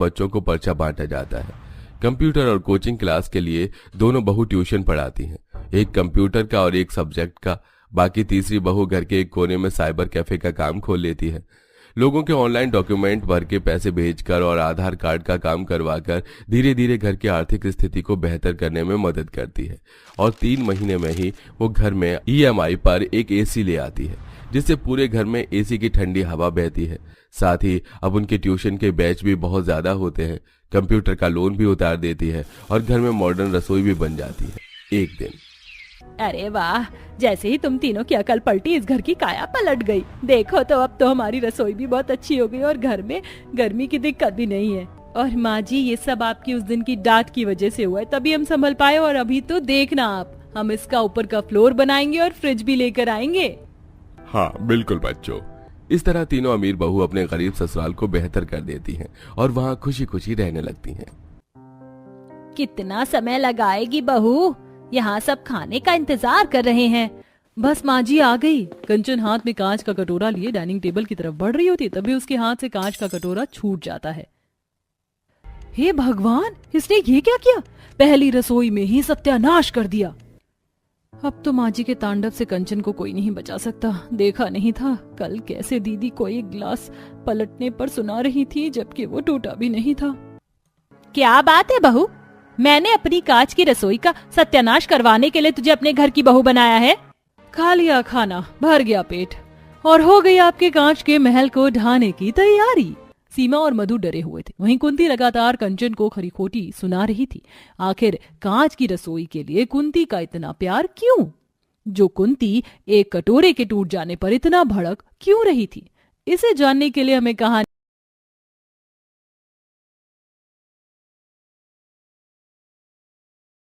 बच्चों को पर्चा बांटा जाता है। कंप्यूटर और कोचिंग क्लास के लिए दोनों बहू ट्यूशन पढ़ाती हैं, एक कंप्यूटर का और एक सब्जेक्ट का। बाकी तीसरी बहू घर के एक कोने में साइबर कैफे का काम खोल लेती है। लोगों के ऑनलाइन डॉक्यूमेंट भर के पैसे भेजकर और आधार कार्ड का काम करवाकर धीरे धीरे घर की आर्थिक स्थिति को बेहतर करने में मदद करती है। और 3 महीने में ही वो घर में ईएमआई पर एक एसी ले आती है, जिससे पूरे घर में एसी की ठंडी हवा बहती है। साथ ही अब उनके ट्यूशन के बैच भी बहुत ज्यादा होते हैं, कंप्यूटर का लोन भी उतार देती है और घर में मॉडर्न रसोई भी बन जाती है। एक दिन, अरे वाह, जैसे ही तुम तीनों की अकल पलटी इस घर की काया पलट गई। देखो तो अब तो हमारी रसोई भी बहुत अच्छी हो गई और घर में गर्मी की दिक्कत भी नहीं है। और माँ जी, ये सब आपकी उस दिन की डांट की वजह से हुआ है, तभी हम संभल पाए। और अभी तो देखना आप, हम इसका ऊपर का फ्लोर बनाएंगे और फ्रिज भी लेकर आएंगे। हाँ बिल्कुल बच्चों। इस तरह तीनों अमीर बहू अपने गरीब ससुराल को बेहतर कर देती हैं और वहाँ खुशी खुशी रहने लगती हैं। कितना समय लगाएगी बहू? यहाँ सब खाने का इंतजार कर रहे हैं। बस माँ जी आ गई। कंचन हाथ में कांच का कटोरा लिए डाइनिंग टेबल की तरफ बढ़ रही होती है, तभी उसके हाथ से कांच का कटोरा छूट जाता है। हे भगवान, इसने ये क्या किया? पहली रसोई में ही सत्यानाश कर दिया। अब तो माँ जी के तांडव से कंचन को कोई नहीं बचा सकता। देखा नहीं था कल कैसे दीदी को एक गिलास पलटने पर सुना रही थी, जबकि वो टूटा भी नहीं था। क्या बात है बहू, मैंने अपनी कांच की रसोई का सत्यानाश करवाने के लिए तुझे अपने घर की बहू बनाया है? खा लिया खाना, भर गया पेट और हो गई आपके कांच के महल को ढाने की तैयारी। सीमा और मधु डरे हुए थे, वहीं कुंती लगातार कंचन को खरी खोटी सुना रही थी। आखिर कांच की रसोई के लिए कुंती का इतना प्यार क्यों? जो कुंती एक कटोरे के टूट जाने पर इतना भड़क क्यों रही थी? इसे जानने के लिए हमें कहानी